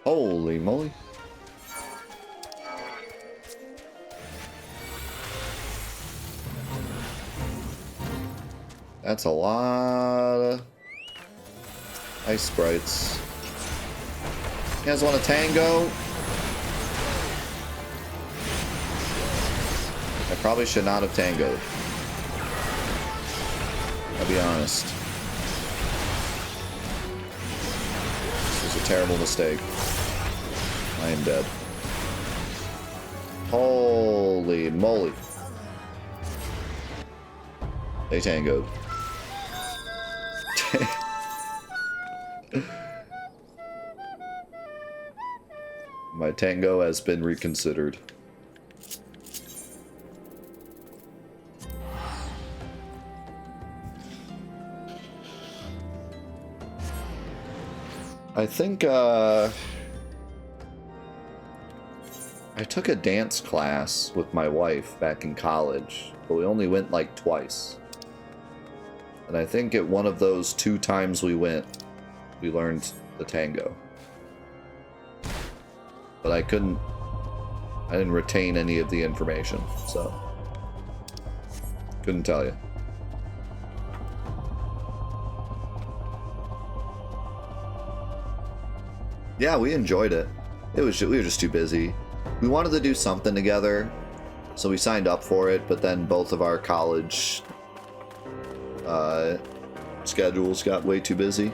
Holy moly. That's a lot of ice sprites. You guys want a tango? I probably should not have tangoed. I'll be honest. This was a terrible mistake. I am dead. Holy moly. They tangoed. My tango has been reconsidered. I think, I took a dance class with my wife back in college, but we only went like twice. And I think at one of those 2 times we went, we learned the tango. But I didn't retain any of the information, so couldn't tell you. Yeah, we enjoyed it. We were just too busy. We wanted to do something together, so we signed up for it, but then both of our college schedules got way too busy.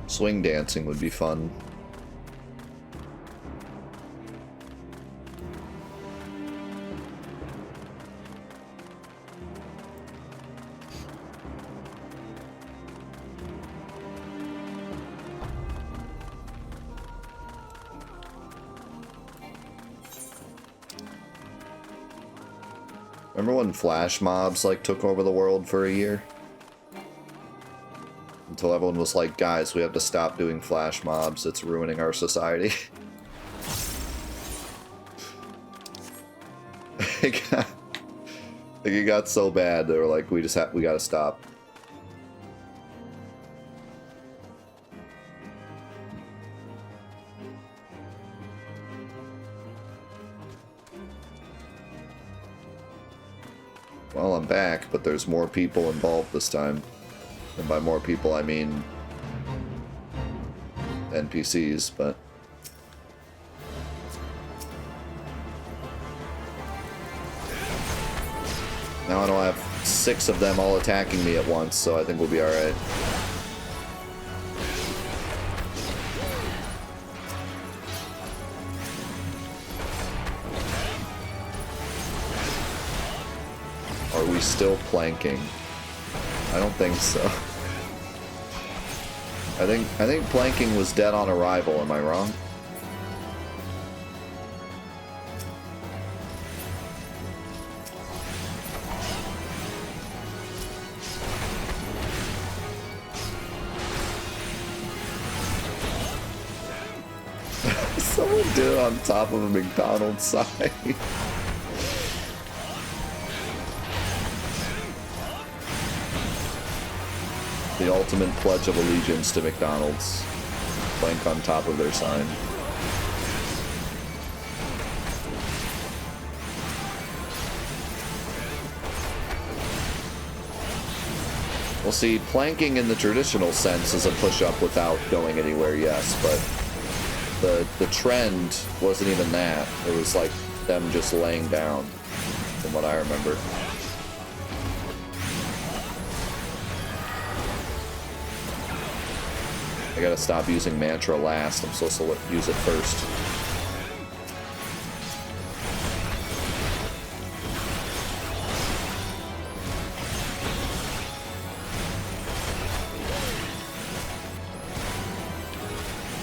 Swing dancing would be fun. Remember when flash mobs like took over the world for a year? Until everyone was like, guys, we have to stop doing flash mobs, it's ruining our society. It got so bad, they were like, we gotta stop. Well, I'm back, but there's more people involved this time. And by more people, I mean NPCs, but... Now I don't have 6 of them all attacking me at once, so I think we'll be alright. Are we still planking? I don't think so. I think planking was dead on arrival, am I wrong? Someone did it on top of a McDonald's sign. The ultimate pledge of allegiance to McDonald's. Plank on top of their sign. Well, see, planking in the traditional sense is a push-up without going anywhere, yes, but the trend wasn't even that. It was like them just laying down, from what I remember. I gotta stop using mantra last. I'm supposed to use it first.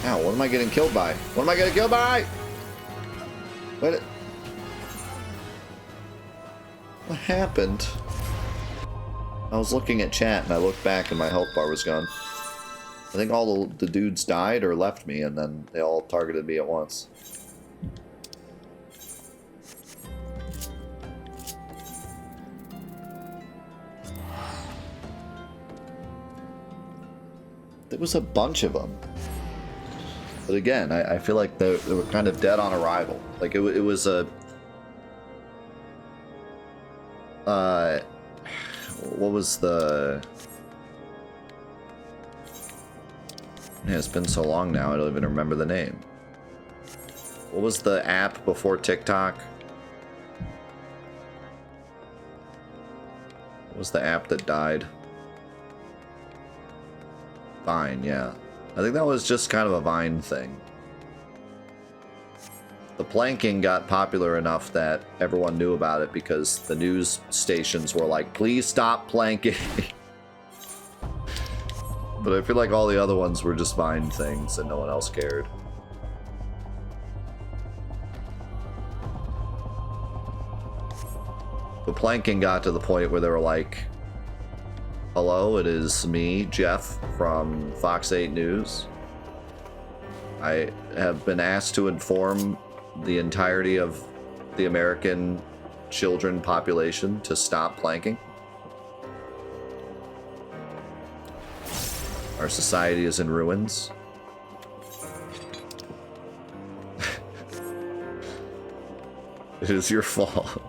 Ow, what am I getting killed by? What am I getting killed by? What happened? I was looking at chat and I looked back and my health bar was gone. I think all the dudes died or left me and then they all targeted me at once. There was a bunch of them. But again, I feel like they were kind of dead on arrival. Like, it was a... what was the... Yeah, it's been so long now, I don't even remember the name. What was the app before TikTok? What was the app that died? Vine, yeah. I think that was just kind of a Vine thing. The planking got popular enough that everyone knew about it because the news stations were like, please stop planking. But I feel like all the other ones were just Vine things and no one else cared. The planking got to the point where they were like, hello, it is me, Jeff, from Fox 8 News. I have been asked to inform the entirety of the American children population to stop planking. Our society is in ruins. It is your fault.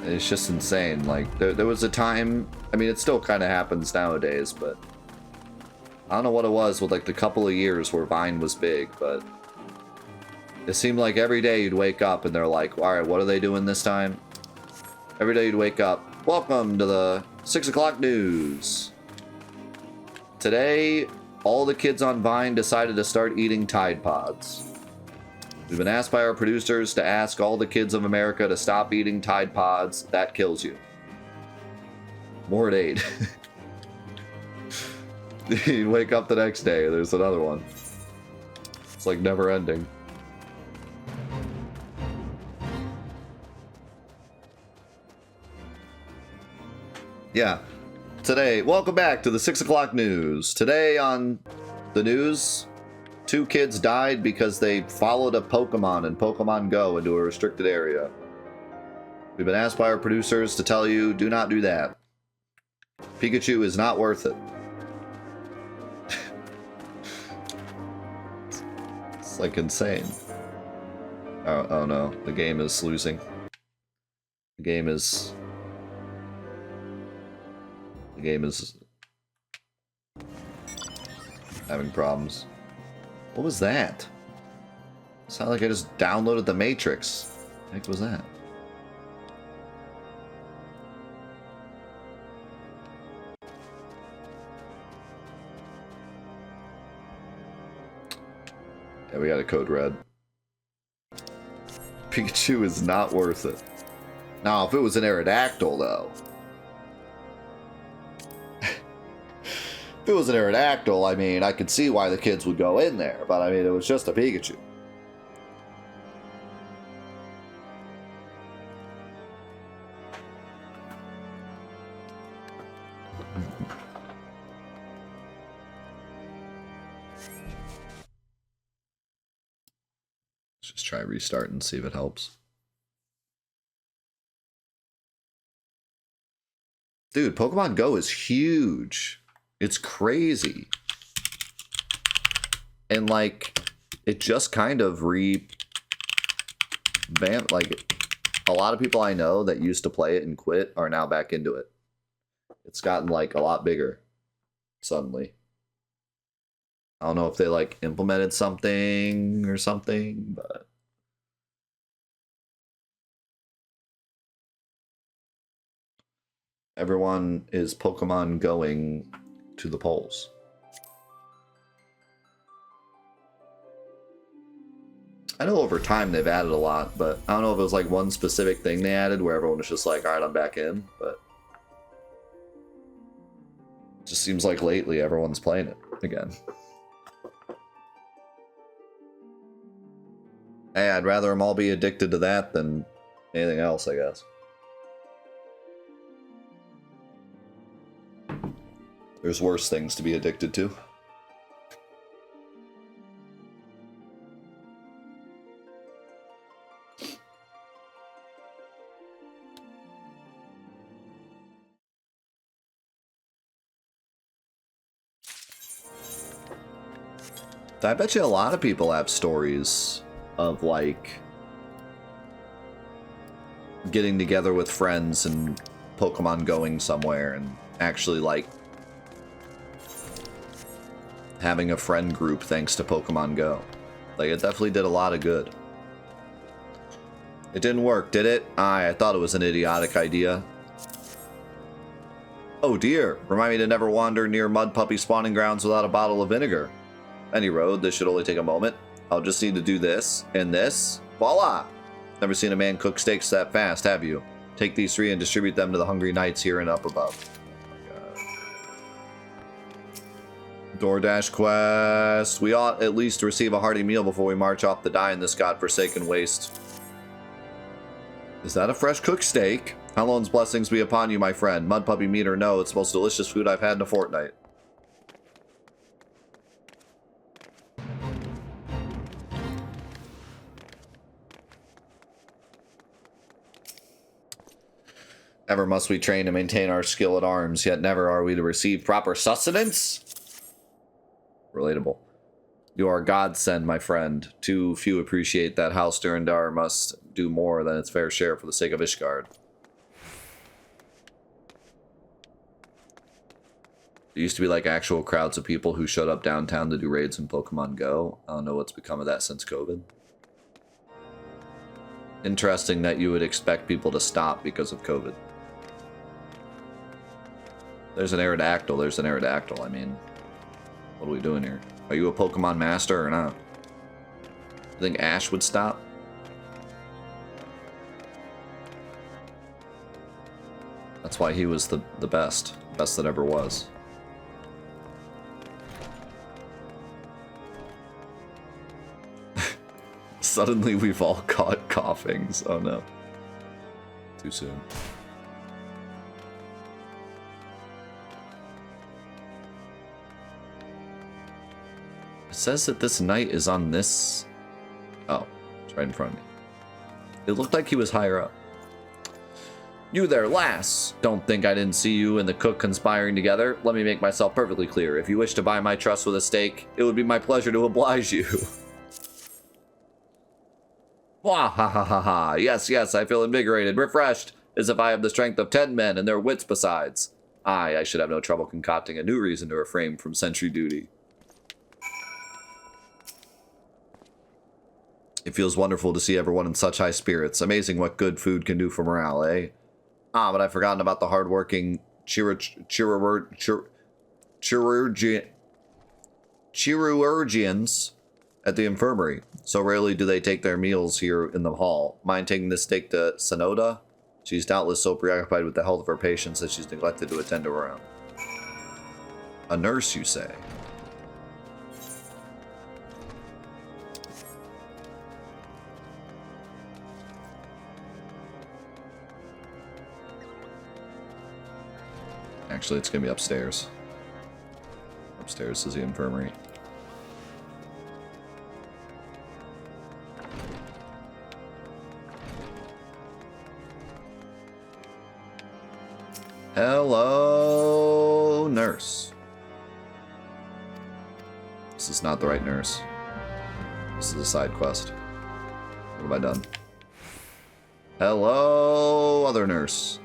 It's just insane. Like, there was a time, I mean, it still kind of happens nowadays, but I don't know what it was with, like, the couple of years where Vine was big, but it seemed like every day you'd wake up and they're like, alright, what are they doing this time? Every day you'd wake up, welcome to the 6 o'clock news. Today, all the kids on Vine decided to start eating Tide Pods. We've been asked by our producers to ask all the kids of America to stop eating Tide Pods. That kills you. More at 8. You wake up the next day, there's another one. It's like never ending. Yeah. Today, welcome back to the 6 o'clock news. Today on the news, 2 kids died because they followed a Pokemon in Pokemon Go into a restricted area. We've been asked by our producers to tell you, do not do that. Pikachu is not worth it. It's like insane. Oh no, the game is losing. The game is having problems. What was that? It sounded like I just downloaded the Matrix. What the heck was that? Yeah, we got a code red. Pikachu is not worth it. Now, if it was an Aerodactyl, though. If it was an Aerodactyl, I mean, I could see why the kids would go in there, but I mean, it was just a Pikachu. Let's just try restart and see if it helps. Dude, Pokemon Go is huge. It's crazy. And, like, it just kind of revamped. Like, a lot of people I know that used to play it and quit are now back into it. It's gotten, like, a lot bigger suddenly. I don't know if they, like, implemented something or something, but... Everyone is Pokemon going to the polls. I know over time they've added a lot, but I don't know if it was like one specific thing they added where everyone was just like, alright, I'm back in, but it just seems like lately everyone's playing it again. Hey, I'd rather them all be addicted to that than anything else, I guess. There's worse things to be addicted to. I bet you a lot of people have stories of, like, getting together with friends and Pokemon going somewhere and actually, like, having a friend group thanks to Pokemon Go. Like, it definitely did a lot of good. It didn't work, did it? I thought it was an idiotic idea. Oh dear, remind me to never wander near mud puppy spawning grounds without a bottle of vinegar. Any road, this should only take a moment. I'll just need to do this, and this. Voila! Never seen a man cook steaks that fast, have you? Take these 3 and distribute them to the hungry knights here and up above. DoorDash quest. We ought at least receive a hearty meal before we march off to die in this godforsaken waste. Is that a fresh cooked steak? Hellon's blessings be upon you, my friend. Mud puppy meat or no, it's the most delicious food I've had in a fortnight. Ever must we train and maintain our skill at arms, yet never are we to receive proper sustenance? Relatable. You are a godsend, my friend. Too few appreciate that House Durandar must do more than its fair share for the sake of Ishgard. There used to be like actual crowds of people who showed up downtown to do raids in Pokemon Go. I don't know what's become of that since COVID. Interesting that you would expect people to stop because of COVID. There's an Aerodactyl, there's an Aerodactyl. I mean, what are we doing here? Are you a Pokemon master or not? You think Ash would stop? That's why he was the best that ever was. Suddenly we've all caught coughings. Oh no. Too soon. It says that this knight is on this... Oh, it's right in front of me. It looked like he was higher up. You there, lass! Don't think I didn't see you and the cook conspiring together. Let me make myself perfectly clear. If you wish to buy my trust with a steak, it would be my pleasure to oblige you. Wah ha ha ha ha. Yes, yes, I feel invigorated, refreshed, as if I have the strength of 10 men and their wits besides. I should have no trouble concocting a new reason to refrain from sentry duty. It feels wonderful to see everyone in such high spirits. Amazing what good food can do for morale, eh? Ah, but I've forgotten about the hard-working chirurgians at the infirmary. So rarely do they take their meals here in the hall. Mind taking this steak to Sonoda? She's doubtless so preoccupied with the health of her patients that she's neglected to attend to her own. A nurse, you say? Actually, it's gonna be upstairs. Upstairs is the infirmary. Hello, nurse. This is not the right nurse. This is a side quest. What have I done? Hello, other nurse.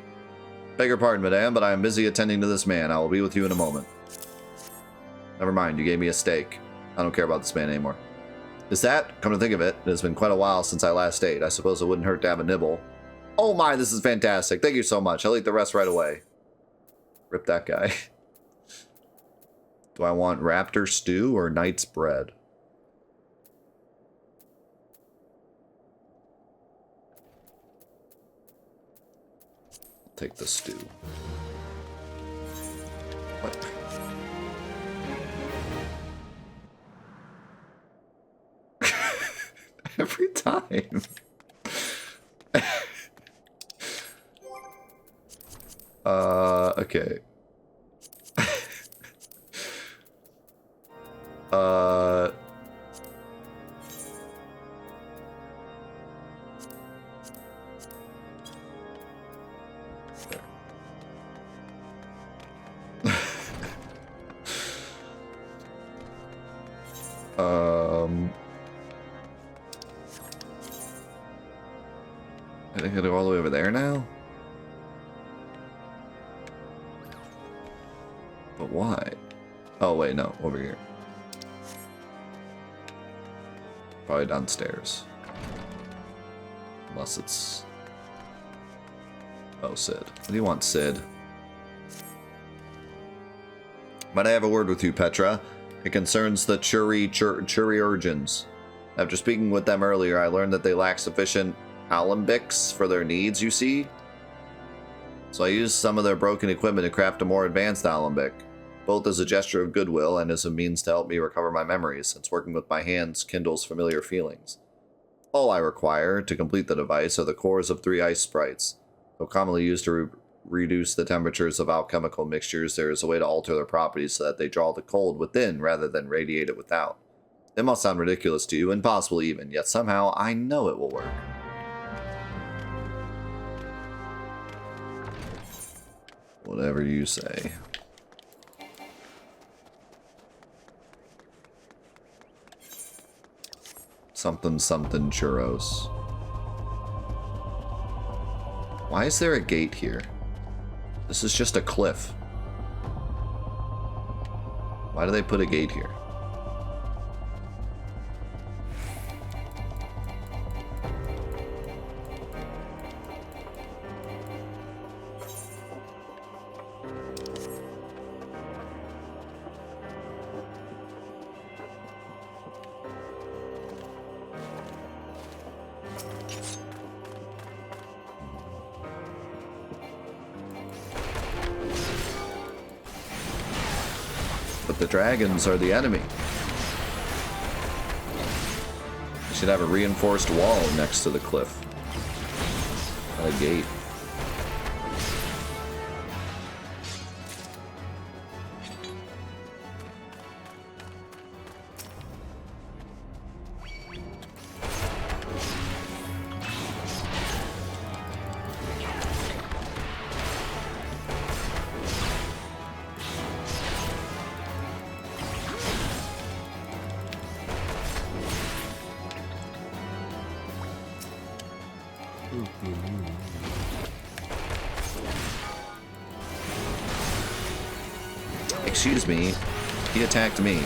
Beg your pardon, madame, but I am busy attending to this man. I will be with you in a moment. Never mind, you gave me a steak. I don't care about this man anymore. Is that? Come to think of it, it has been quite a while since I last ate. I suppose it wouldn't hurt to have a nibble. Oh my, this is fantastic. Thank you so much. I'll eat the rest right away. Rip that guy. Do I want raptor stew or knight's bread? Take the stew. What? Every time. Okay. I think I go all the way over there now? But why? Oh, wait, no. Over here. Probably downstairs. Unless it's... Oh, Sid. What do you want, Sid? Might I have a word with you, Petra? It concerns the Churi-urgins. After speaking with them earlier, I learned that they lack sufficient alembics for their needs, you see? So I used some of their broken equipment to craft a more advanced alembic, both as a gesture of goodwill and as a means to help me recover my memories, since working with my hands kindles familiar feelings. All I require to complete the device are the cores of 3 ice sprites. Though commonly used to reduce the temperatures of alchemical mixtures, there is a way to alter their properties so that they draw the cold within rather than radiate it without. It must sound ridiculous to you, impossible even, yet somehow I know it will work. Whatever you say. Something something churros. Why is there a gate here? This is just a cliff. Why do they put a gate here? The dragons are the enemy. You should have a reinforced wall next to the cliff. Not a gate. Excuse me, he attacked me.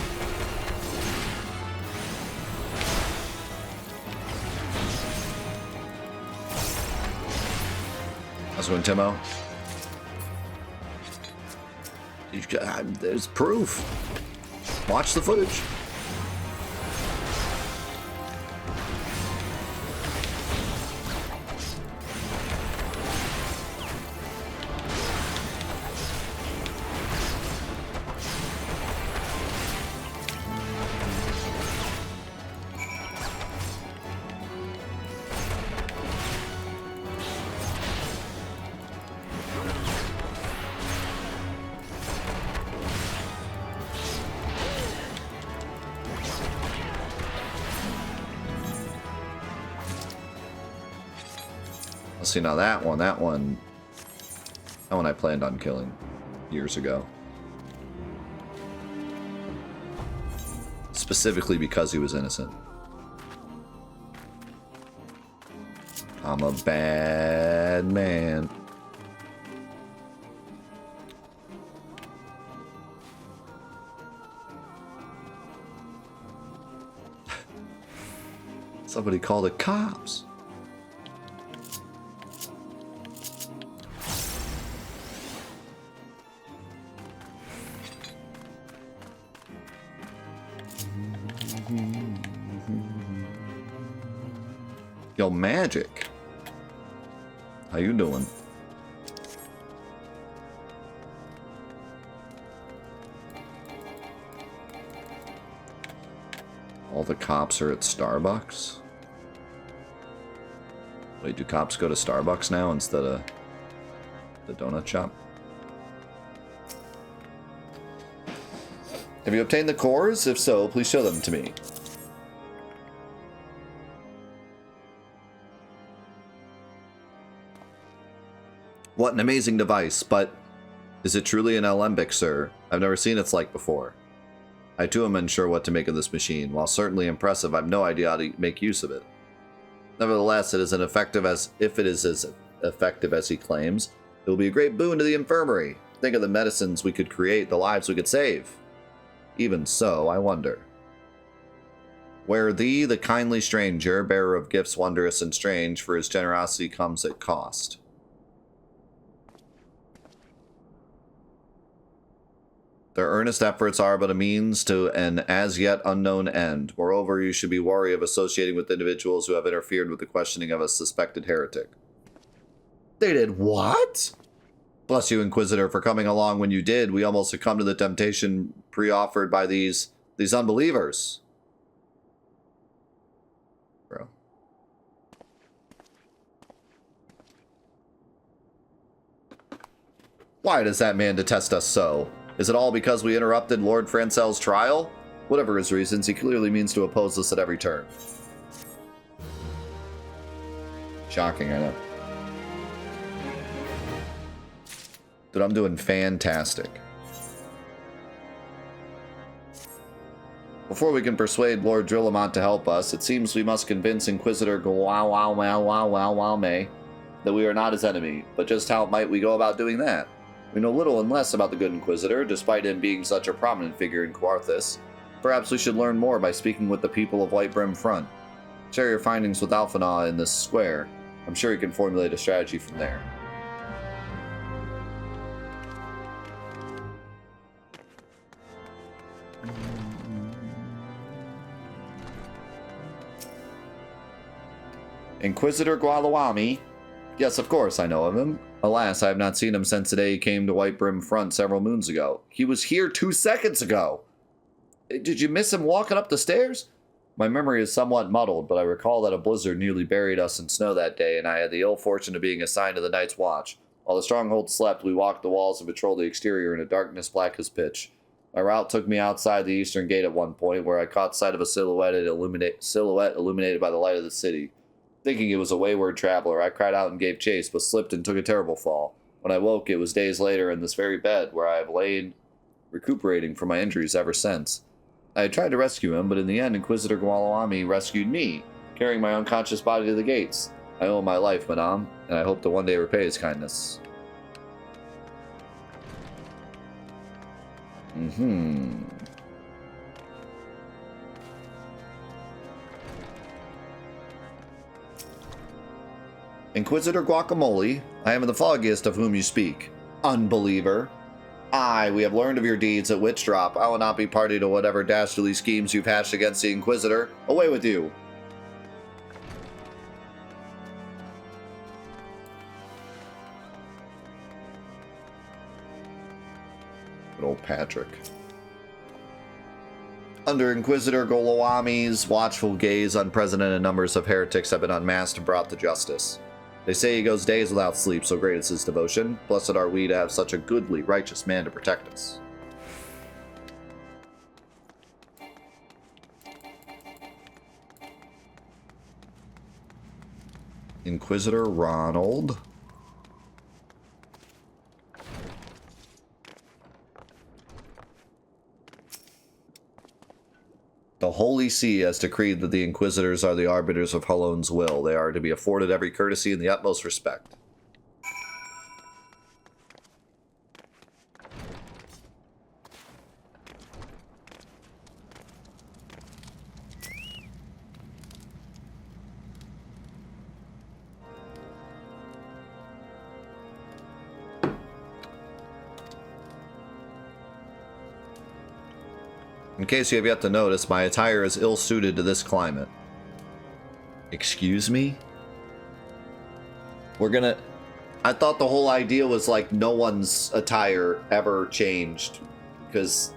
How's it going, Timo? There's proof. Watch the footage. See, now that one I planned on killing years ago. Specifically because he was innocent. I'm a bad man. Somebody call the cops. Yo, Magic. How you doing? All the cops are at Starbucks? Wait, do cops go to Starbucks now instead of the donut shop? Have you obtained the cores? If so, please show them to me. What an amazing device, but is it truly an alembic, sir? I've never seen its like before. I too am unsure what to make of this machine. While certainly impressive, I've no idea how to make use of it. Nevertheless, it is as effective as he claims. It will be a great boon to the infirmary. Think of the medicines we could create, the lives we could save. Even so, I wonder. Where thee, the kindly stranger, bearer of gifts wondrous and strange, for his generosity comes at cost. Their earnest efforts are but a means to an as yet unknown end. Moreover, you should be wary of associating with individuals who have interfered with the questioning of a suspected heretic. They did what? Bless you, Inquisitor, for coming along when you did. We almost succumbed to the temptation pre-offered by these unbelievers. Bro. Why does that man detest us so? Is it all because we interrupted Lord Francel's trial? Whatever his reasons, he clearly means to oppose us at every turn. Shocking, I know. Dude, I'm doing fantastic. Before we can persuade Lord Drillamont to help us, it seems we must convince Inquisitor Gwalwalmay that we are not his enemy. But just how might we go about doing that? We know little and less about the good Inquisitor, despite him being such a prominent figure in Quarthus. Perhaps we should learn more by speaking with the people of Whitebrim Front. Share your findings with Alphinaud in this square. I'm sure he can formulate a strategy from there. Inquisitor Gwalwalmay? Yes, of course, I know of him. Alas, I have not seen him since the day he came to Whitebrim Front several moons ago. He was here 2 seconds ago! Did you miss him walking up the stairs? My memory is somewhat muddled, but I recall that a blizzard nearly buried us in snow that day, and I had the ill fortune of being assigned to the night's watch. While the stronghold slept, we walked the walls and patrolled the exterior in a darkness black as pitch. My route took me outside the eastern gate at one point, where I caught sight of a silhouette illuminated by the light of the city. Thinking it was a wayward traveler, I cried out and gave chase, but slipped and took a terrible fall. When I woke, it was days later in this very bed, where I have lain recuperating from my injuries ever since. I had tried to rescue him, but in the end, Inquisitor Gwalwalmay rescued me, carrying my unconscious body to the gates. I owe him my life, madame, and I hope to one day repay his kindness. Inquisitor Guacamole, I am the foggiest of whom you speak. Unbeliever. Aye, we have learned of your deeds at Witchdrop. I will not be party to whatever dastardly schemes you've hatched against the Inquisitor. Away with you. Good old Patrick. Under Inquisitor Gwalwalmay's watchful gaze, unprecedented numbers of heretics have been unmasked and brought to justice. They say he goes days without sleep, so great is his devotion. Blessed are we to have such a goodly, righteous man to protect us. Inquisitor Ronald. The Holy See has decreed that the Inquisitors are the arbiters of Hallone's will. They are to be afforded every courtesy and the utmost respect. In case you have yet to notice, my attire is ill-suited to this climate. Excuse me? I thought the whole idea was like no one's attire ever changed. Because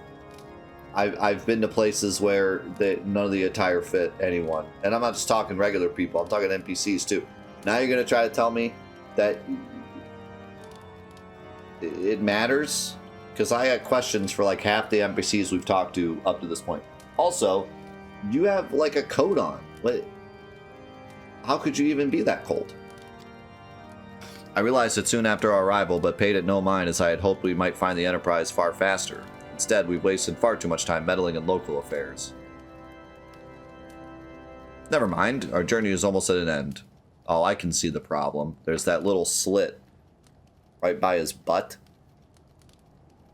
I've been to places where none of the attire fit anyone. And I'm not just talking regular people, I'm talking NPCs too. Now you're going to try to tell me that it matters? Because I got questions for like half the NPCs we've talked to up to this point. Also, you have like a coat on. What? How could you even be that cold? I realized it soon after our arrival, but paid it no mind as I had hoped we might find the Enterprise far faster. Instead, we've wasted far too much time meddling in local affairs. Never mind, our journey is almost at an end. Oh, I can see the problem. There's that little slit right by his butt.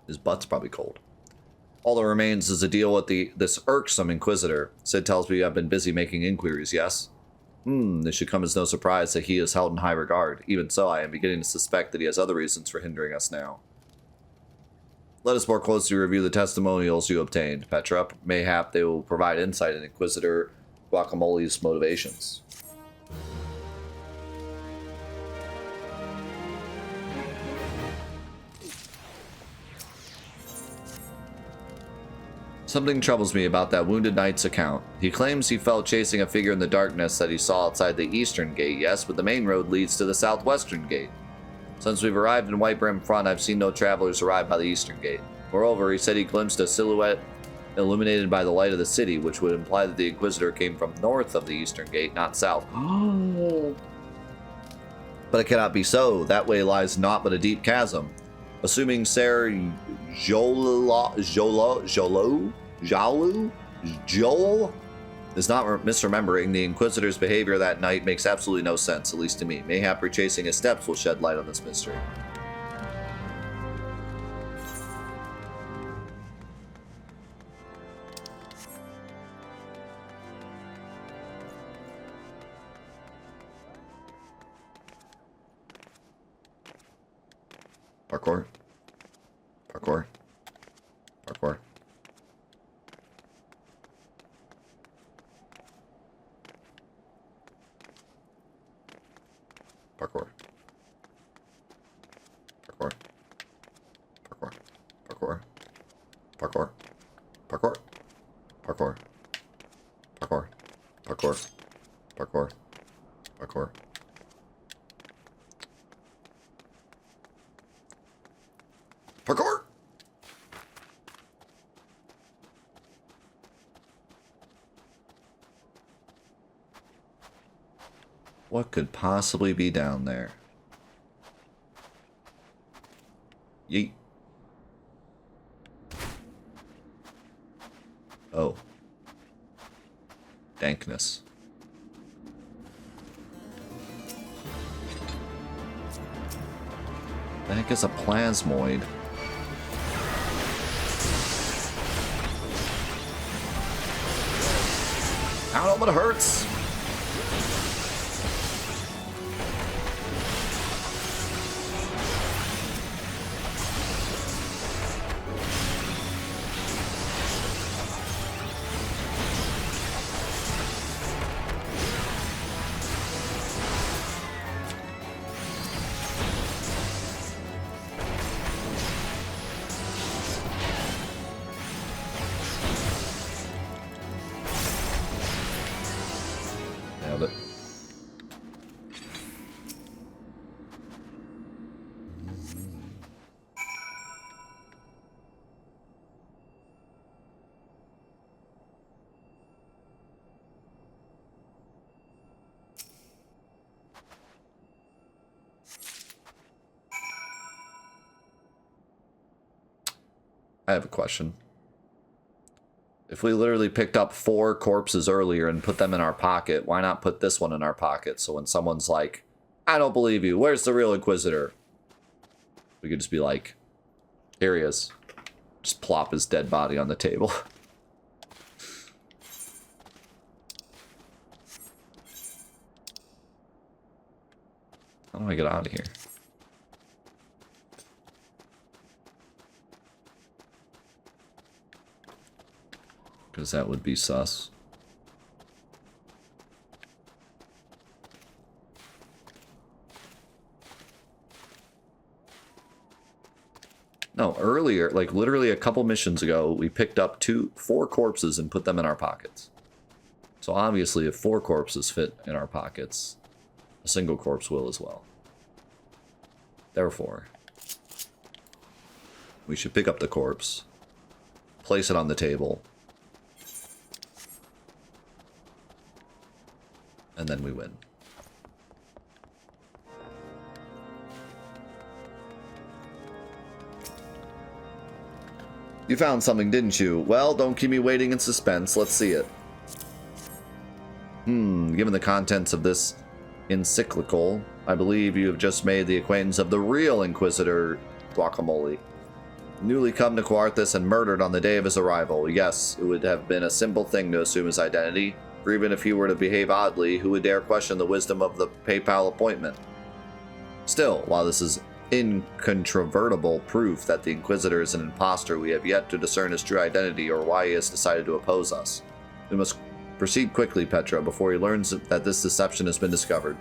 His butt's probably cold. All that remains is to deal with this irksome Inquisitor. Sid tells me I've been busy making inquiries, yes? This should come as no surprise that he is held in high regard. Even so, I am beginning to suspect that he has other reasons for hindering us now. Let us more closely review the testimonials you obtained, Petra. Mayhap they will provide insight in Inquisitor Guacamole's motivations. Something troubles me about that wounded knight's account. He claims he felt chasing a figure in the darkness that he saw outside the eastern gate, yes, but the main road leads to the southwestern gate. Since we've arrived in White Brim Front, I've seen no travelers arrive by the eastern gate. Moreover, he said he glimpsed a silhouette illuminated by the light of the city, which would imply that the Inquisitor came from north of the eastern gate, not south. But it cannot be so. That way lies naught but a deep chasm. Assuming Ser Joel is not misremembering, the Inquisitor's behavior that night makes absolutely no sense, at least to me. Mayhap retracing his steps will shed light on this mystery. Parkour. Parkour. Parkour. Parkour. Parkour. Parkour. Parkour. Parkour. Parkour. Parkour. Parkour. Parkour. Parkour. Parkour. Parkour! What could possibly be down there? Yeet. Oh. Dankness. The heck is a plasmoid? I don't know, but it hurts. I have a question. If we literally picked up 4 corpses earlier and put them in our pocket, why not put this one in our pocket? So when someone's like, I don't believe you, where's the real Inquisitor? We could just be like, here he is. Just plop his dead body on the table. How do I get out of here? Because that would be sus. No, earlier, like literally a couple missions ago, we picked up 4 corpses and put them in our pockets. So obviously, if 4 corpses fit in our pockets, a single corpse will as well. Therefore, we should pick up the corpse, place it on the table, and then we win. You found something, didn't you? Well, don't keep me waiting in suspense. Let's see it. Given the contents of this encyclical, I believe you have just made the acquaintance of the real Inquisitor Guacamole. Newly come to Quarthus and murdered on the day of his arrival. Yes, it would have been a simple thing to assume his identity, for even if he were to behave oddly, who would dare question the wisdom of the PayPal appointment? Still, while this is incontrovertible proof that the Inquisitor is an impostor, we have yet to discern his true identity or why he has decided to oppose us. We must proceed quickly, Petra, before he learns that this deception has been discovered.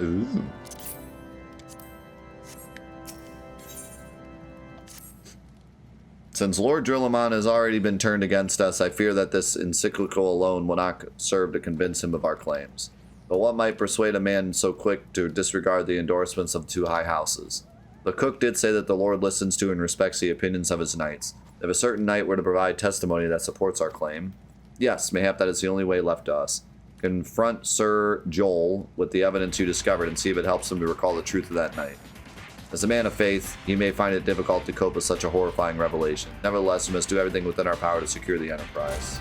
Ooh. Since Lord Drillamon has already been turned against us, I fear that this encyclical alone will not serve to convince him of our claims. But what might persuade a man so quick to disregard the endorsements of 2 high houses? The cook did say that the Lord listens to and respects the opinions of his knights. If a certain knight were to provide testimony that supports our claim, yes, mayhap that is the only way left to us. Confront Sir Joel with the evidence you discovered and see if it helps him to recall the truth of that night. As a man of faith, he may find it difficult to cope with such a horrifying revelation. Nevertheless, we must do everything within our power to secure the Enterprise.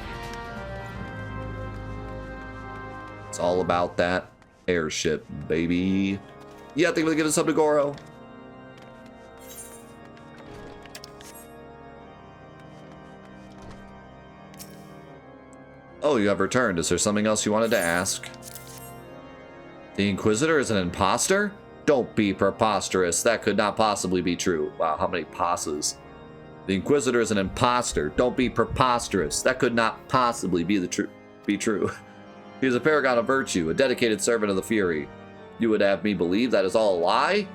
It's all about that airship, baby. Yeah, think we'll give us up to Goro. Oh, you have returned. Is there something else you wanted to ask? The Inquisitor is an imposter? Don't be preposterous. That could not possibly be true. Wow, how many passes? The Inquisitor is an imposter. Don't be preposterous. That could not possibly be true. He is a paragon of virtue, a dedicated servant of the Fury. You would have me believe that is all a lie?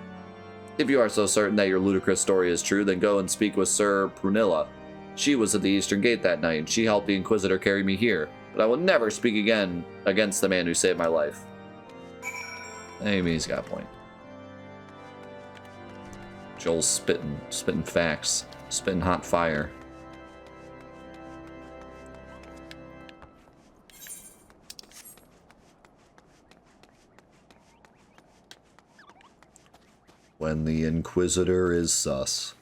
If you are so certain that your ludicrous story is true, then go and speak with Sir Prunilla. She was at the Eastern Gate that night, and she helped the Inquisitor carry me here. But I will never speak again against the man who saved my life. Maybe he's got a point. Joel's spitting facts, spitting hot fire. When the Inquisitor is sus.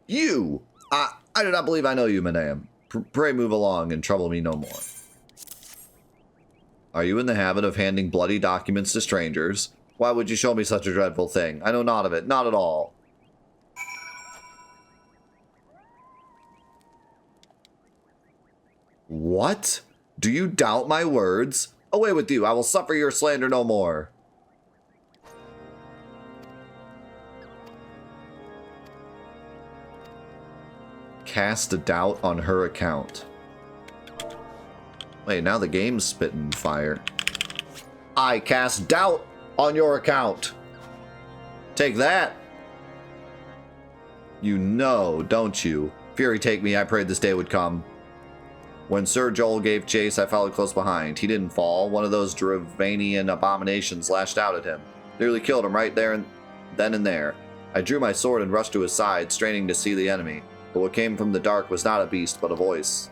You! I do not believe I know you, Manam. Pray move along and trouble me no more. Are you in the habit of handing bloody documents to strangers? Why would you show me such a dreadful thing? I know naught of it, not at all. What? Do you doubt my words? Away with you, I will suffer your slander no more. Cast a doubt on her account. Wait, now the game's spitting fire. I cast doubt on your account. Take that. You know, don't you? Fury take me, I prayed this day would come. When Sir Joel gave chase, I followed close behind. He didn't fall. One of those Dravanian abominations lashed out at him. Nearly killed him right there then and there. I drew my sword and rushed to his side, straining to see the enemy. But what came from the dark was not a beast, but a voice.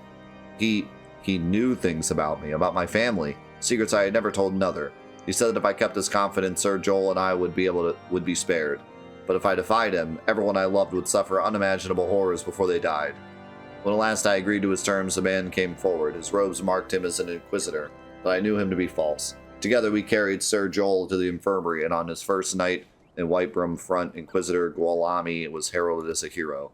He knew things about me, about my family, secrets I had never told another. He said that if I kept his confidence, Sir Joel and I would be spared. But if I defied him, everyone I loved would suffer unimaginable horrors before they died. When at last I agreed to his terms, a man came forward. His robes marked him as an Inquisitor, but I knew him to be false. Together we carried Sir Joel to the infirmary, and on his first night in Whitebrim Front, Inquisitor Gualami was heralded as a hero.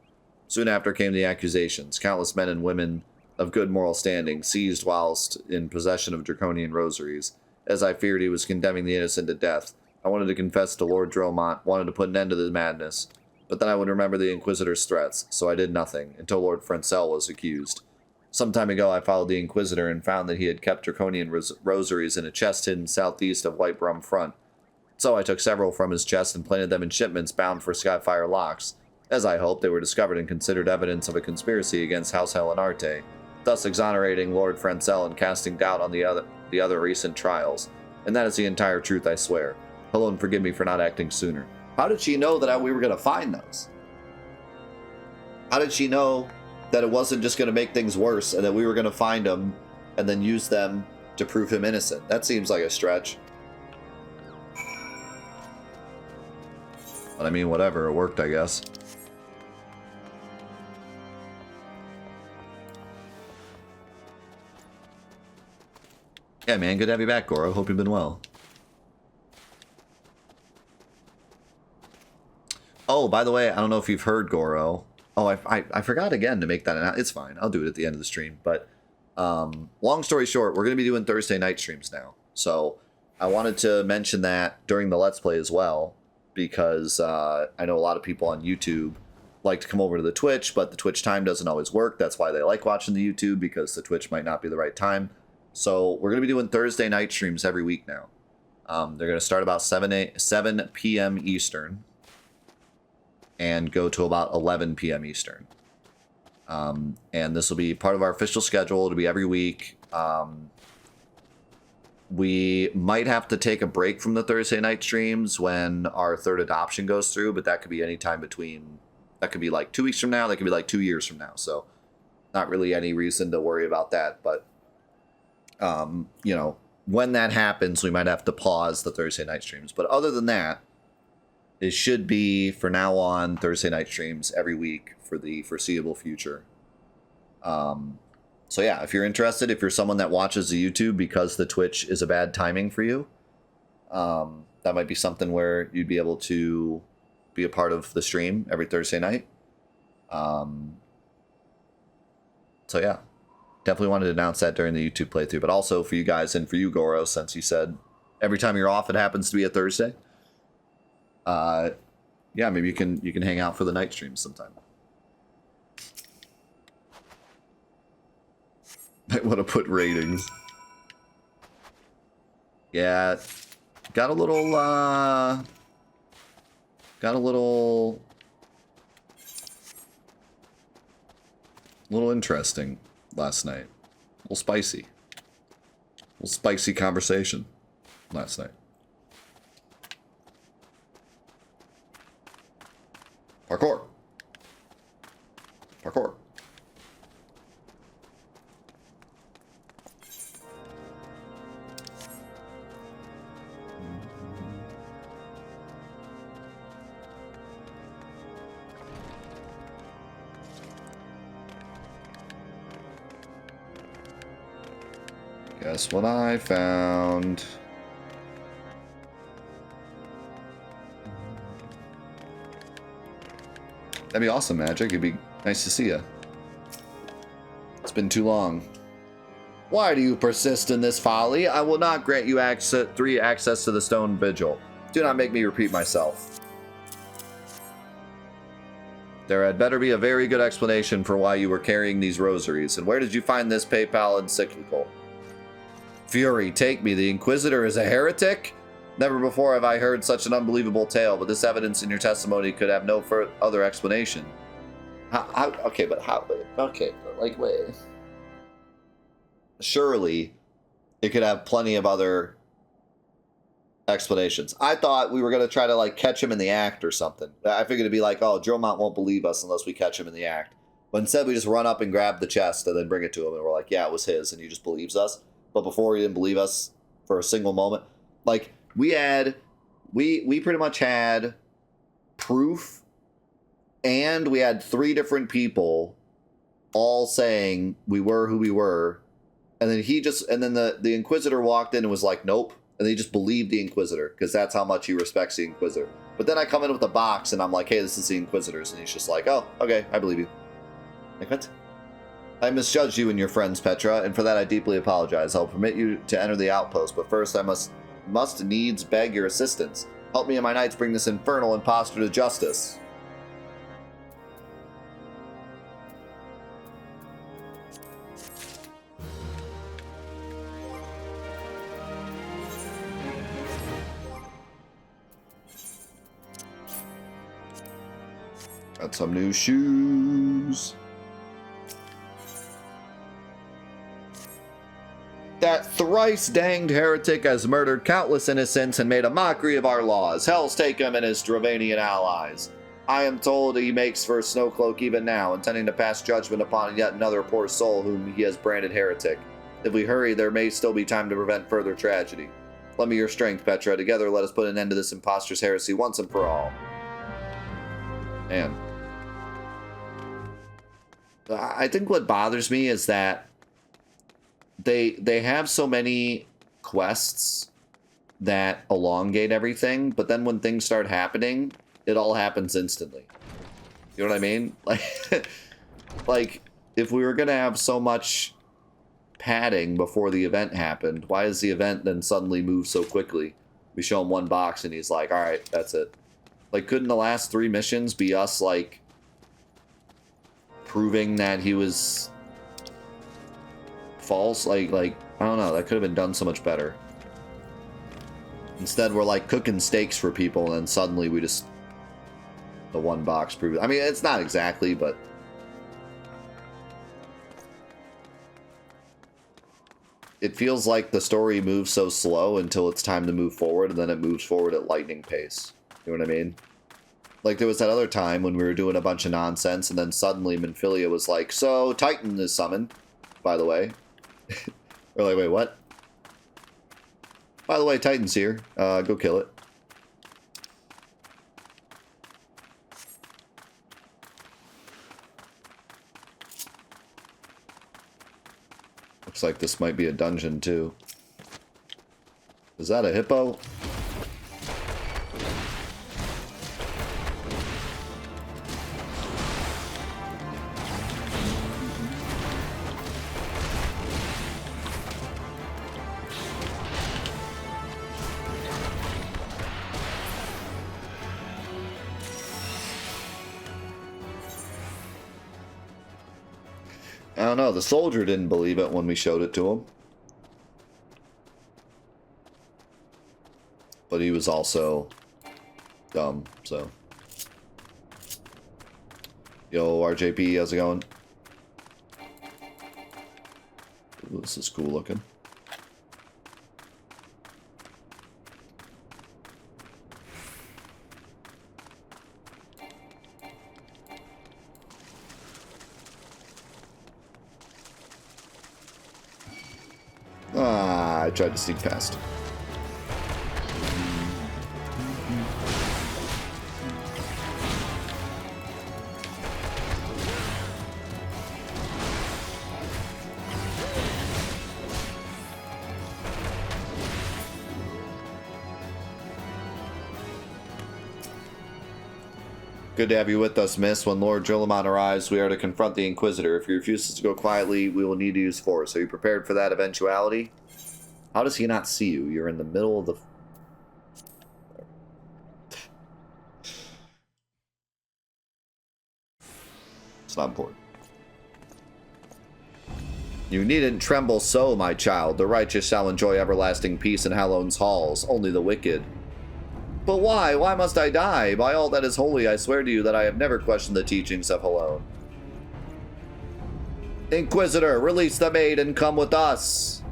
Soon after came the accusations. Countless men and women of good moral standing seized whilst in possession of draconian rosaries. As I feared he was condemning the innocent to death, I wanted to confess to Lord Dromont, wanted to put an end to the madness. But then I would remember the Inquisitor's threats, so I did nothing, until Lord Francel was accused. Some time ago, I followed the Inquisitor and found that he had kept draconian rosaries in a chest hidden southeast of Whitebrum Front. So I took several from his chest and planted them in shipments bound for Skyfire Locks. As I hoped, they were discovered and considered evidence of a conspiracy against House Helenarte, thus exonerating Lord Francel and casting doubt on the other recent trials. And that is the entire truth, I swear. Hello, and forgive me for not acting sooner. How did she know that we were going to find those? How did she know that it wasn't just going to make things worse and that we were going to find them and then use them to prove him innocent? That seems like a stretch. But I mean, whatever. It worked, I guess. Yeah, man. Good to have you back, Goro. Hope you've been well. Oh, by the way, I don't know if you've heard, Goro. Oh, I forgot again to make that announcement. It's fine. I'll do it at the end of the stream. But long story short, we're going to be doing Thursday night streams now. So I wanted to mention that during the Let's Play as well, because I know a lot of people on YouTube like to come over to the Twitch, but the Twitch time doesn't always work. That's why they like watching the YouTube, because the Twitch might not be the right time. So we're going to be doing Thursday night streams every week now. They're going to start about 7 p.m. Eastern. And go to about 11 p.m. Eastern. And this will be part of our official schedule. It'll be every week. We might have to take a break from the Thursday night streams when our third adoption goes through, but that could be any time between, that could be like 2 weeks from now, that could be like 2 years from now. So not really any reason to worry about that. But, you know, when that happens, we might have to pause the Thursday night streams. But other than that, it should be, for now on, Thursday night streams every week for the foreseeable future. So yeah, if you're interested, if you're someone that watches the YouTube because the Twitch is a bad timing for you, that might be something where you'd be able to be a part of the stream every Thursday night. So yeah, definitely wanted to announce that during the YouTube playthrough, but also for you guys and for you, Goro, since you said every time you're off, it happens to be a Thursday. Yeah, maybe you can hang out for the night streams sometime. Might want to put ratings. Yeah, got a little interesting last night. A little spicy conversation last night. Parkour. Parkour. Guess what I found? That'd be awesome, Magic. It'd be nice to see you. It's been too long. Why do you persist in this folly? I will not grant you access to the stone vigil. Do not make me repeat myself. There had better be a very good explanation for why you were carrying these rosaries. And where did you find this PayPal encyclical? Fury, take me. The Inquisitor is a heretic? Never before have I heard such an unbelievable tale, but this evidence in your testimony could have no other explanation. Okay, but how? Okay, like, wait. Surely, it could have plenty of other explanations. I thought we were going to try to, like, catch him in the act or something. I figured it'd be like, oh, Dromont won't believe us unless we catch him in the act. But instead, we just run up and grab the chest and then bring it to him, and we're like, yeah, it was his, and he just believes us. But before, he didn't believe us for a single moment. Like, we pretty much had proof, and we had 3 different people all saying we were who we were, and then the Inquisitor walked in and was like, nope, and he just believed the Inquisitor because that's how much he respects the Inquisitor. But then I come in with a box and I'm like, hey, this is the Inquisitors, and he's just like, oh, okay, I believe you. Like, what? I misjudged you and your friends, Petra, and for that I deeply apologize. I'll permit you to enter the outpost, but first I must needs beg your assistance. Help me and my knights bring this infernal impostor to justice. Got some new shoes. That thrice-danged heretic has murdered countless innocents and made a mockery of our laws. Hell's take him and his Dravanian allies. I am told he makes for Snowcloak even now, intending to pass judgment upon yet another poor soul whom he has branded heretic. If we hurry, there may still be time to prevent further tragedy. Lend me your strength, Petra. Together, let us put an end to this impostor's heresy once and for all. Man. I think what bothers me is that they have so many quests that elongate everything, but then when things start happening, it all happens instantly. You know what I mean? Like if we were gonna have so much padding before the event happened, why does the event then suddenly move so quickly? We show him one box and he's like, all right, that's it. Like, couldn't the last 3 missions be us, like, proving that he was false? Like, I don't know, that could have been done so much better. Instead, we're, like, cooking steaks for people, and then suddenly we just... The one box proves... I mean, it's not exactly, but... It feels like the story moves so slow until it's time to move forward, and then it moves forward at lightning pace. You know what I mean? Like, there was that other time when we were doing a bunch of nonsense, and then suddenly Minfilia was like, so, Titan is summoned, by the way. We're like, wait, what? By the way, Titan's here. Go kill it. Looks like this might be a dungeon, too. Is that a hippo? I don't know, the soldier didn't believe it when we showed it to him. But he was also dumb, so. Yo, RJP, how's it going? Ooh, this is cool looking. I tried to sneak past. Good to have you with us, miss. When Lord Drillamon arrives, we are to confront the Inquisitor. If he refuses to go quietly, we will need to use force. Are you prepared for that eventuality? How does he not see you? You're in the middle of the... It's not important. You needn't tremble so, my child. The righteous shall enjoy everlasting peace in Hallow's halls. Only the wicked. But why? Why must I die? By all that is holy, I swear to you that I have never questioned the teachings of Halloween. Inquisitor, release the maid and come with us.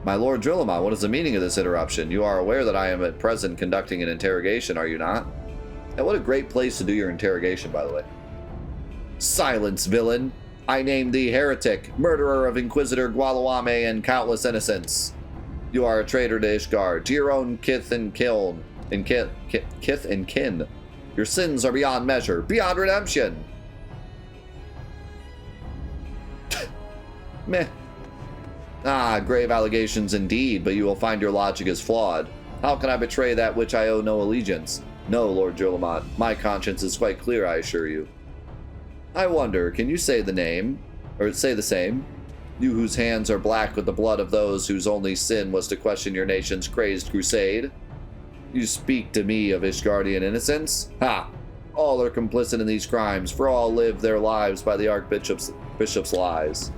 My Lord Drillamon, what is the meaning of this interruption? You are aware that I am at present conducting an interrogation, are you not? And what a great place to do your interrogation, by the way. Silence, villain. I name thee heretic, murderer of Inquisitor Gualuame and countless innocents. You are a traitor to Ishgard, to your own kith and kin. Kith and kin. Your sins are beyond measure, beyond redemption. Meh. Ah, grave allegations indeed, but you will find your logic is flawed. How can I betray that which I owe no allegiance? No, Lord Drillamon, my conscience is quite clear, I assure you. I wonder, can you say the name? Or say the same? You whose hands are black with the blood of those whose only sin was to question your nation's crazed crusade? You speak to me of Ishgardian innocence? Ha! All are complicit in these crimes, for all live their lives by the Archbishop's lies.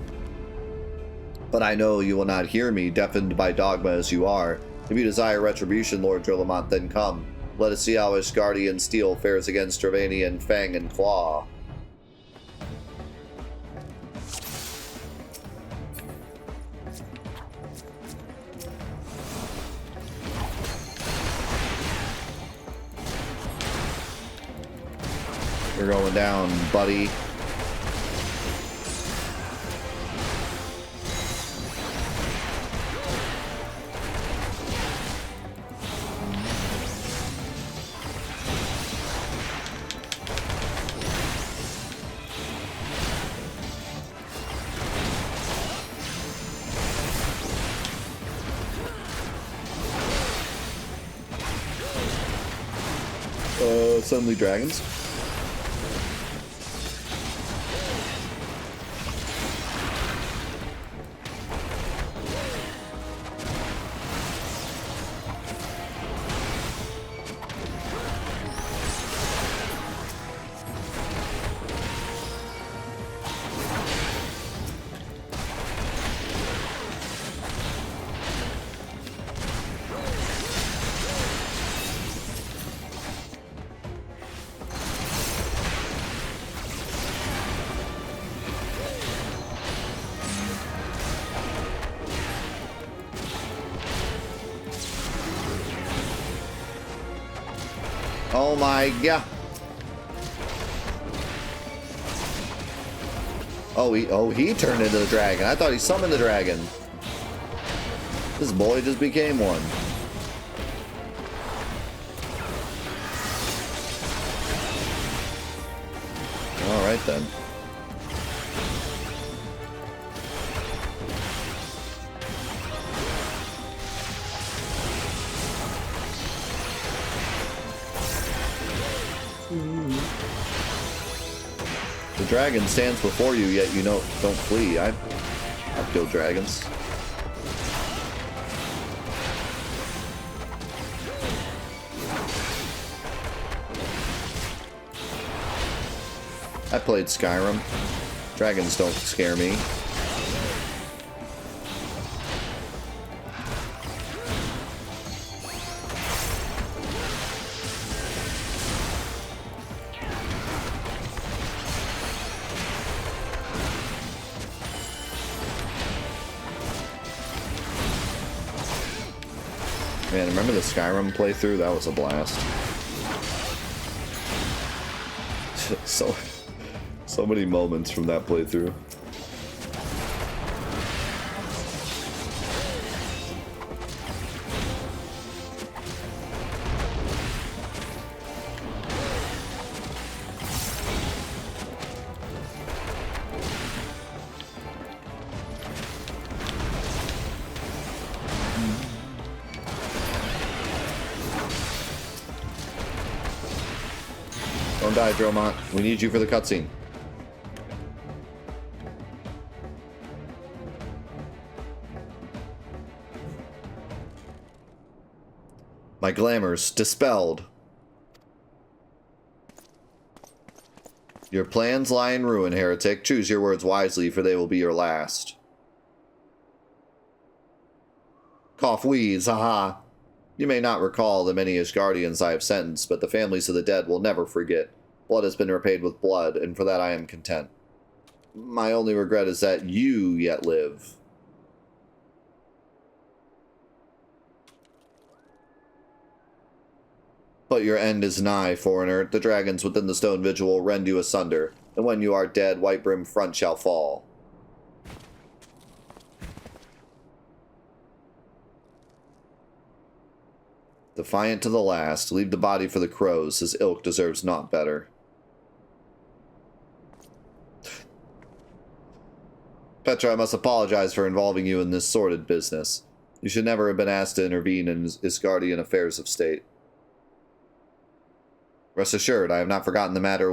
But I know you will not hear me, deafened by dogma as you are. If you desire retribution, Lord Drillamon, then come. Let us see how Ishgardian steel fares against Dravanian fang and claw. You're going down, buddy. Suddenly dragons. Oh my god. Oh, he turned into the dragon. I thought he summoned the dragon. This boy just became one. All right then. The dragon stands before you, yet you don't flee. I've killed dragons. I played Skyrim. Dragons don't scare me. Man, remember the Skyrim playthrough? That was a blast. So many moments from that playthrough. Don't die, Dromont. We need you for the cutscene. My glamours dispelled. Your plans lie in ruin, heretic. Choose your words wisely, for they will be your last. Cough wheeze, haha. You may not recall the many Ishgardians I have sentenced, but the families of the dead will never forget. Blood has been repaid with blood, and for that I am content. My only regret is that you yet live. But your end is nigh, foreigner. The dragons within the stone vigil will rend you asunder, and when you are dead, Whitebrim front shall fall. Defiant to the last, leave the body for the crows. His ilk deserves naught better. Petra, I must apologize for involving you in this sordid business. You should never have been asked to intervene in Ishgardian affairs of state. Rest assured, I have not forgotten the matter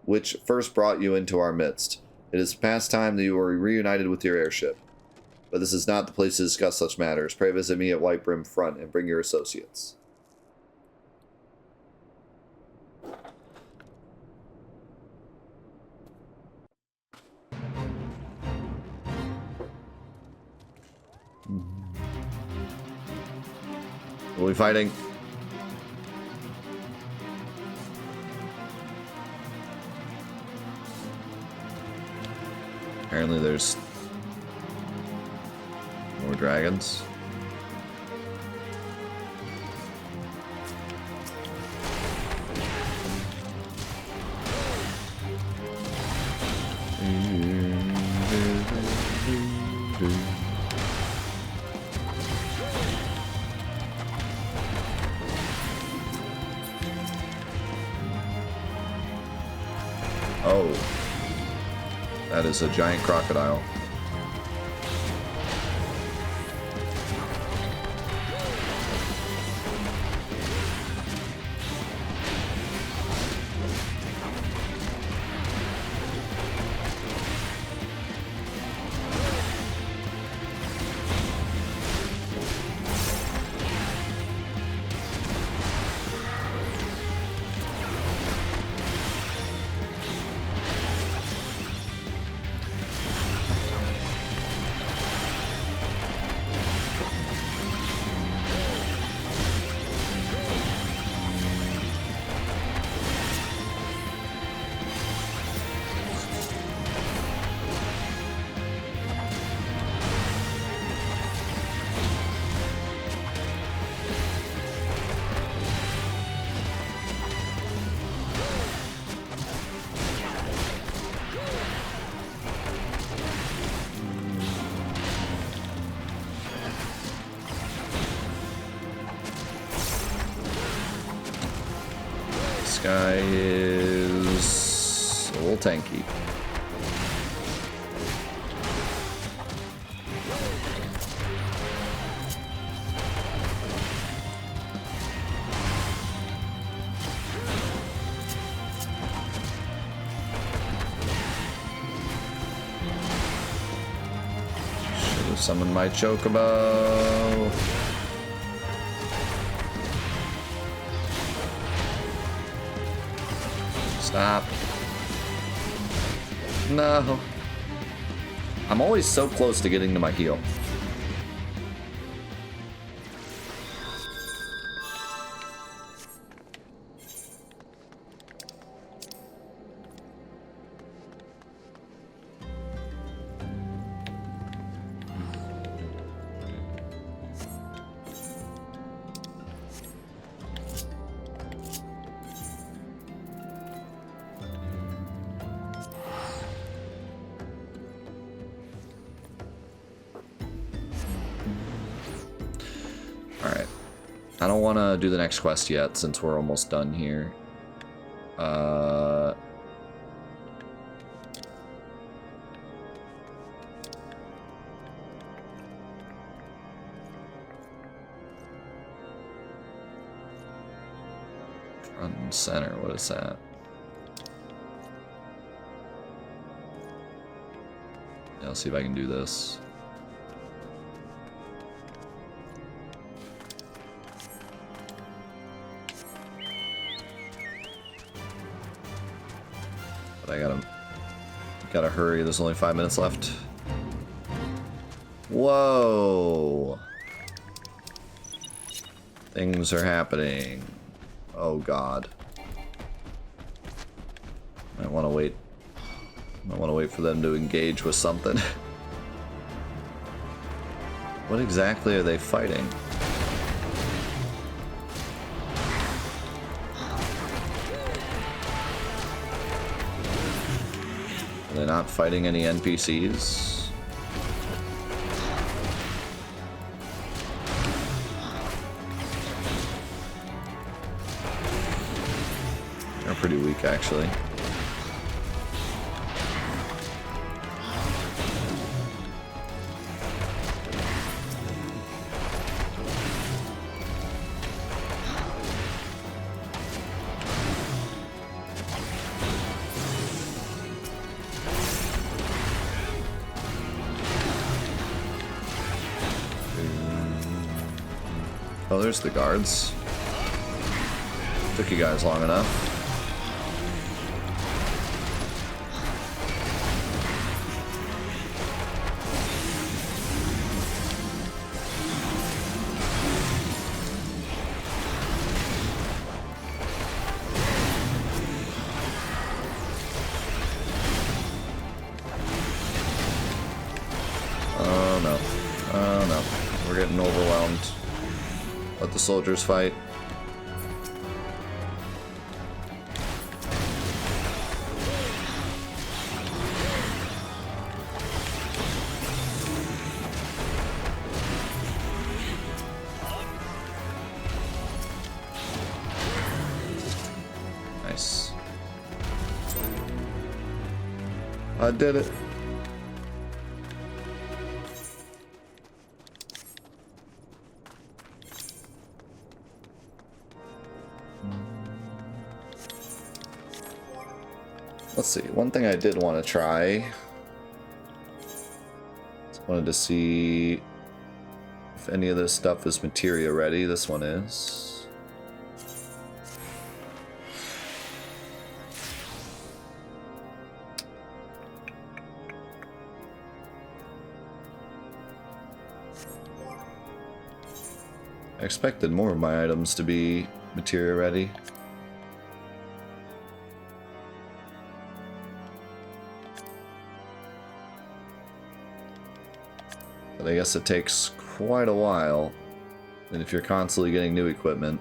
which first brought you into our midst. It is past time that you were reunited with your airship. But this is not the place to discuss such matters. Pray visit me at Whitebrim Front and bring your associates. Are we fighting? Apparently there's more dragons. Oh, that is a giant crocodile. This guy is a little tanky. Should have summoned my chocobo. Stop. No. I'm always so close to getting to my heal. I don't want to do the next quest yet since we're almost done here. Front and center, what is that? Yeah, I'll see if I can do this. I gotta hurry, there's only 5 minutes left. Whoa! Things are happening. Oh god. Might wanna wait. Might wanna wait for them to engage with something. What exactly are they fighting? They're not fighting any NPCs. They're pretty weak, actually. Oh, there's the guards. Took you guys long enough. Oh no, we're getting overwhelmed. Let the soldiers fight. Nice. I did it. Let's see, one thing I did want to try. Just wanted to see if any of this stuff is materia ready. This one is. I expected more of my items to be materia ready. I guess it takes quite a while, and if you're constantly getting new equipment,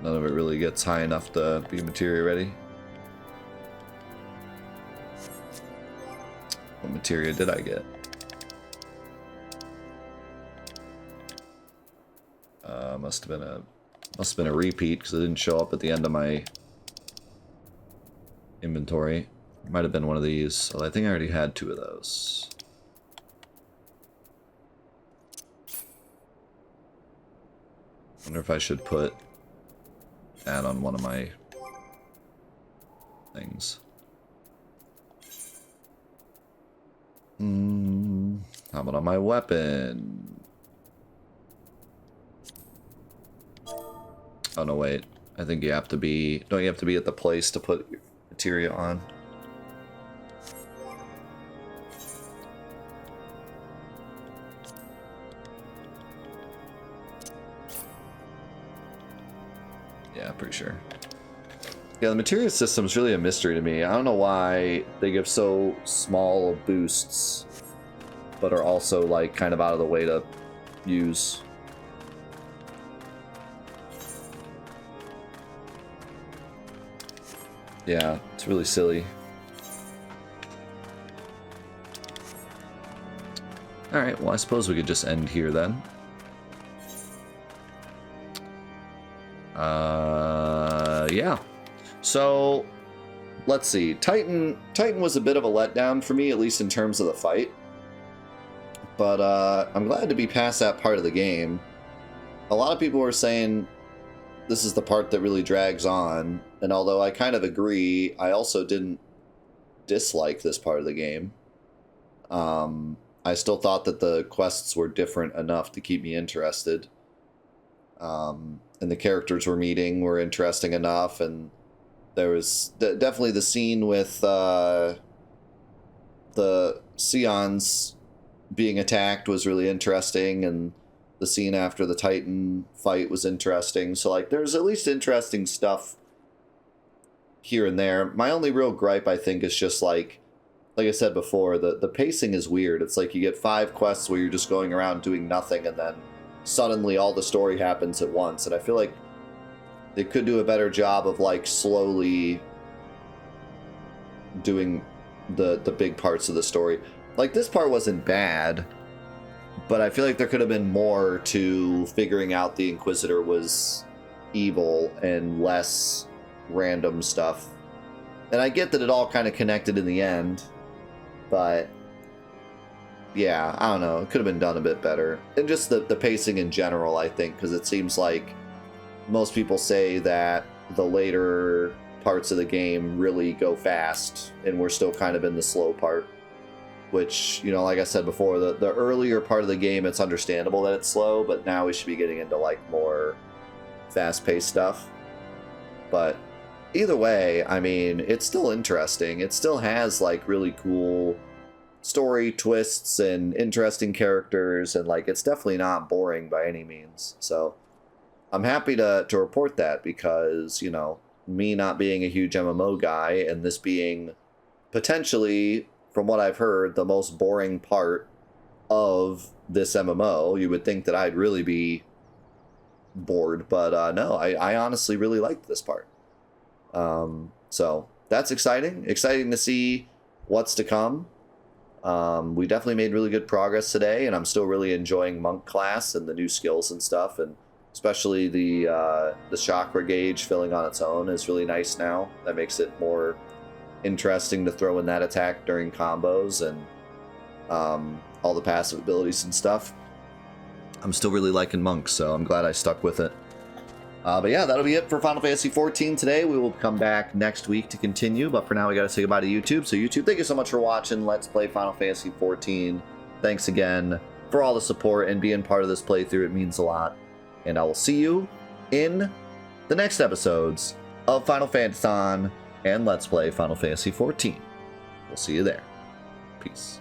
none of it really gets high enough to be materia ready. What materia did I get? Must have been a repeat because it didn't show up at the end of my inventory. Might have been one of these. So I think I already had 2 of those. Wonder if I should put that on one of my things. How about on my weapon? Oh no, wait. I think you have to be... Don't you have to be at the place to put your materia on? Yeah, pretty sure. Yeah, the materia system is really a mystery to me. I don't know why they give so small boosts, but are also like kind of out of the way to use. Yeah, it's really silly. Alright, well I suppose we could just end here then. Yeah. So, let's see. Titan was a bit of a letdown for me, at least in terms of the fight. But I'm glad to be past that part of the game. A lot of people were saying this is the part that really drags on, and although I kind of agree, I also didn't dislike this part of the game. I still thought that the quests were different enough to keep me interested. And the characters we're meeting were interesting enough, and there was definitely the scene with the Scions being attacked was really interesting, and the scene after the Titan fight was interesting. So, like, there's at least interesting stuff here and there. My only real gripe, I think, is just, like I said before, the pacing is weird. It's like you get 5 quests where you're just going around doing nothing, and then suddenly all the story happens at once, and I feel like they could do a better job of like slowly doing the big parts of the story. Like, this part wasn't bad, but I feel like there could have been more to figuring out the Inquisitor was evil and less random stuff. And I get that it all kind of connected in the end, but yeah, I don't know. It could have been done a bit better. And just the pacing in general, I think, because it seems like most people say that the later parts of the game really go fast, and we're still kind of in the slow part. Which, you know, like I said before, the earlier part of the game, it's understandable that it's slow, but now we should be getting into, like, more fast-paced stuff. But either way, I mean, it's still interesting. It still has, like, really cool story twists and interesting characters, and like it's definitely not boring by any means. So I'm happy to report that, because, you know, me not being a huge MMO guy and this being potentially, from what I've heard, the most boring part of this MMO, you would think that I'd really be bored, but no, I honestly really liked this part. So that's exciting to see what's to come. We definitely made really good progress today, and I'm still really enjoying monk class and the new skills and stuff, and especially the chakra gauge filling on its own is really nice now. That makes it more interesting to throw in that attack during combos, and all the passive abilities and stuff. I'm still really liking monks, so I'm glad I stuck with it. But yeah, that'll be it for Final Fantasy XIV today. We will come back next week to continue, but for now we gotta say goodbye to YouTube. So YouTube, thank you so much for watching Let's Play Final Fantasy XIV. Thanks again for all the support and being part of this playthrough. It means a lot. And I will see you in the next episodes of Final Fantathon and Let's Play Final Fantasy XIV. We'll see you there. Peace.